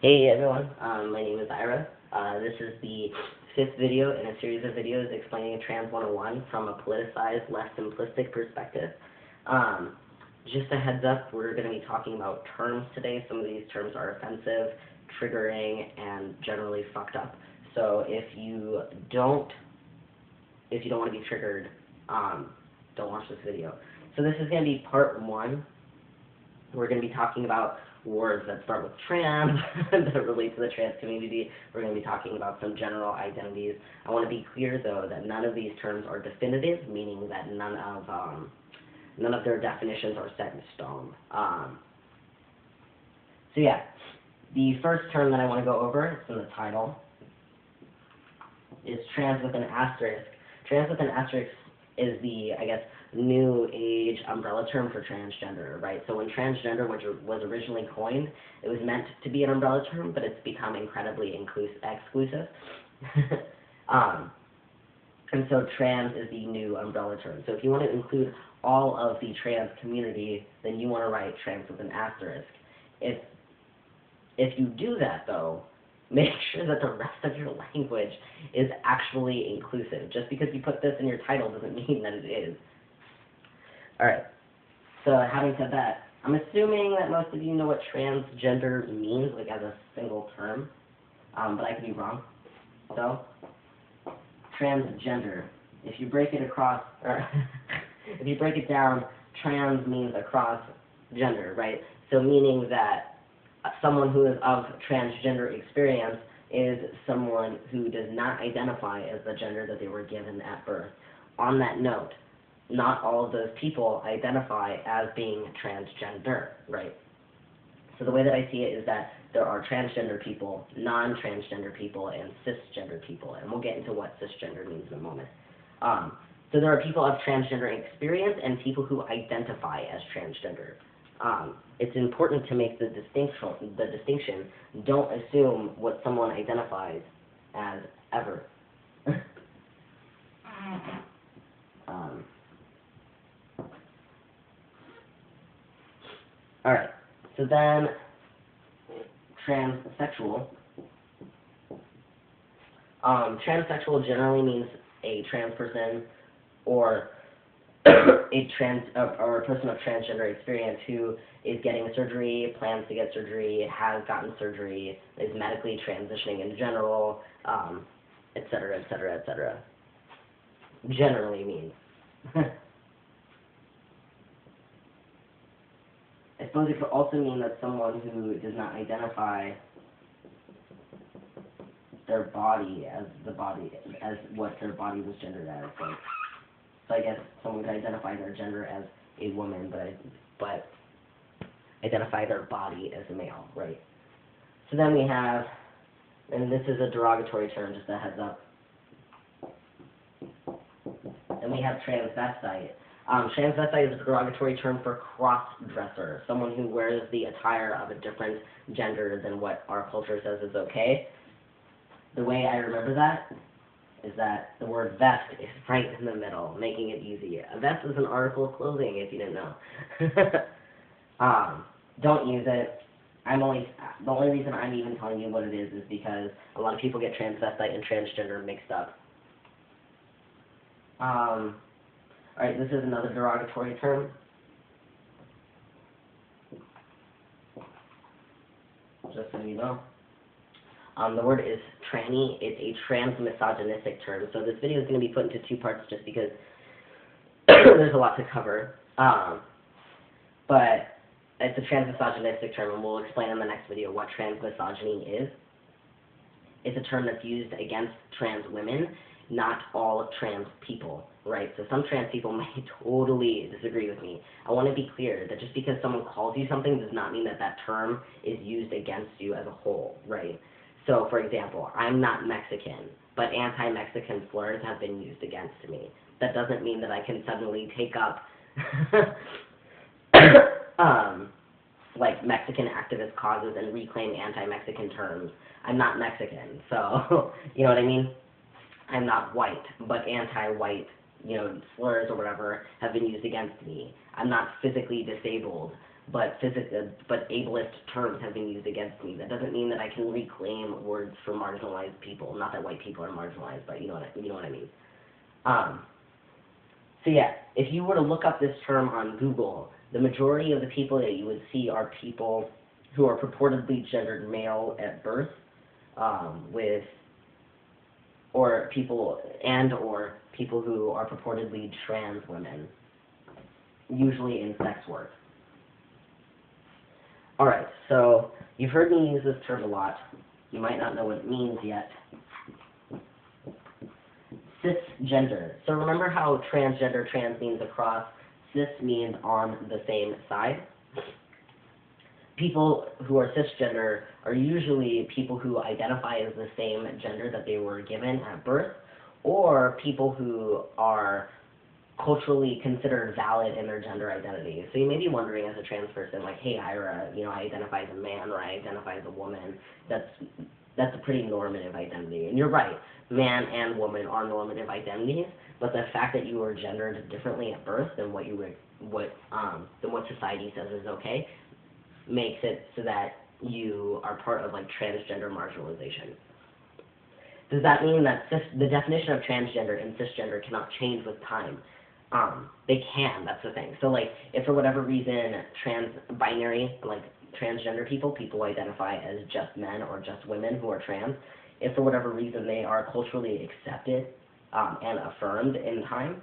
Hey everyone, my name is Ira. This is the fifth video in a series of videos explaining Trans 101 from a politicized, less simplistic perspective. Just a heads up, we're going to be talking about terms today. Some of these terms are offensive, triggering, and generally fucked up. So if you don't want to be triggered, don't watch this video. So this is going to be part one. We're going to be talking about words that start with trans, that relate to the trans community. We're going to be talking about some general identities. I want to be clear, though, that none of these terms are definitive, meaning that none of their definitions are set in stone. So yeah, the first term that I want to go over, it's in the title, is trans with an asterisk. Trans with an asterisk is the, I guess, new age umbrella term for transgender, right? So when transgender was originally coined, it was meant to be an umbrella term, but it's become incredibly exclusive. And so trans is the new umbrella term. So if you want to include all of the trans community, then you want to write trans with an asterisk. If you do that, though, make sure that the rest of your language is actually inclusive. Just because you put this in your title doesn't mean that it is. Alright, so having said that, I'm assuming that most of you know what transgender means, like as a single term, but I could be wrong. So, transgender, if you break it across, or if you break it down, trans means across gender, right? So meaning that someone who is of transgender experience is someone who does not identify as the gender that they were given at birth. On that note, not all of those people identify as being transgender, right? So the way that I see it is that there are transgender people, non-transgender people, and cisgender people, and we'll get into what cisgender means in a moment. So there are people of transgender experience and people who identify as transgender. It's important to make the distinction. Don't assume what someone identifies as ever. Alright, so then transsexual. Transsexual generally means a trans person or a person of transgender experience who is getting surgery, plans to get surgery, has gotten surgery, is medically transitioning in general, etc., etc., etc. Generally means. I suppose it could also mean that someone who does not identify their body as what their body was gendered as. Like, so I guess someone could identify their gender as a woman, but identify their body as a male, right? So then we have, and this is a derogatory term, just a heads up. Then we have transvestite. Transvestite is a derogatory term for cross-dresser, someone who wears the attire of a different gender than what our culture says is okay. The way I remember that is that the word vest is right in the middle, making it easy. A vest is an article of clothing, if you didn't know. Don't use it. The only reason I'm even telling you what it is because a lot of people get transvestite and transgender mixed up. Alright, this is another derogatory term. Just so you know. The word is tranny. It's a transmisogynistic term. So this video is going to be put into two parts just because there's a lot to cover. But it's a transmisogynistic term, and we'll explain in the next video what transmisogyny is. It's a term that's used against trans women, not all trans people, right? So some trans people may totally disagree with me. I want to be clear that just because someone calls you something does not mean that that term is used against you as a whole, right? So, for example, I'm not Mexican, but anti-Mexican slurs have been used against me. That doesn't mean that I can suddenly take up like Mexican activist causes and reclaim anti-Mexican terms. I'm not Mexican, so you know what I mean? I'm not white, but anti-white, slurs or whatever have been used against me. I'm not physically disabled, but ableist terms have been used against me. That doesn't mean that I can reclaim words for marginalized people. Not that white people are marginalized, but you know what I mean. So yeah, if you were to look up this term on Google, the majority of the people that you would see are people who are purportedly gendered male at birth, or people who are purportedly trans women, usually in sex work. Alright, so you've heard me use this term a lot. You might not know what it means yet. Cisgender. So remember how transgender, trans means across, cis means on the same side? People who are cisgender are usually people who identify as the same gender that they were given at birth, or people who are culturally considered valid in their gender identity. So you may be wondering as a trans person, like, hey, Ira, I identify as a man or I identify as a woman. That's a pretty normative identity. And you're right, man and woman are normative identities, but the fact that you were gendered differently at birth than what society says is okay makes it so that you are part of, like, transgender marginalization. Does that mean that the definition of transgender and cisgender cannot change with time? They can, that's the thing. So, like, if for whatever reason trans-binary, like, transgender people who identify as just men or just women who are trans, if for whatever reason they are culturally accepted and affirmed in time,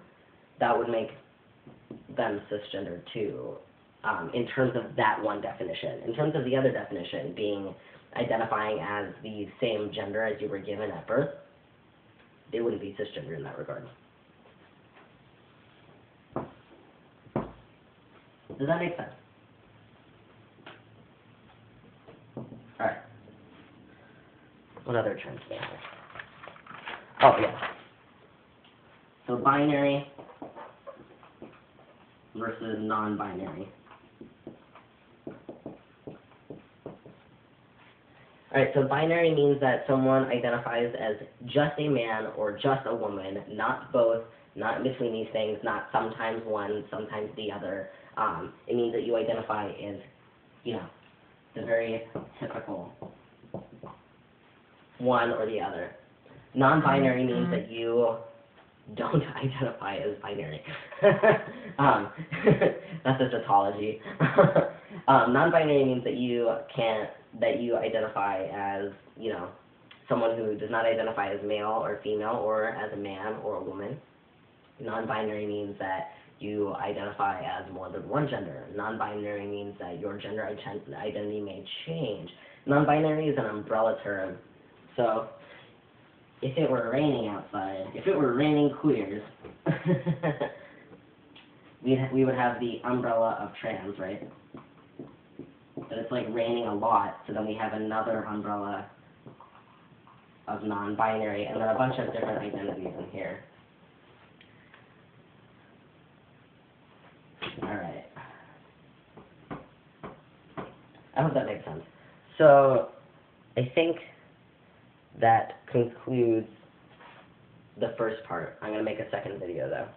that would make them cisgender too, in terms of that one definition. In terms of the other definition, being identifying as the same gender as you were given at birth, they wouldn't be cisgender in that regard. Does that make sense? Alright. What other terms do we have? Oh, yeah. So binary versus non-binary. Alright, so binary means that someone identifies as just a man or just a woman, not both, not in between these things, not sometimes one, sometimes the other. It means that you identify as, the very typical one or the other. Non-binary means that you don't identify as binary. That's a tautology. Non-binary means that you identify as, someone who does not identify as male or female or as a man or a woman. Non-binary means that you identify as more than one gender. Non-binary means that your gender identity may change. Non-binary is an umbrella term. So, if it were raining outside, if it were raining queers, we would have the umbrella of trans, right? But it's like raining a lot, so then we have another umbrella of non-binary, and then a bunch of different identities in here. Alright. I hope that makes sense. So, I think that concludes the first part. I'm going to make a second video, though.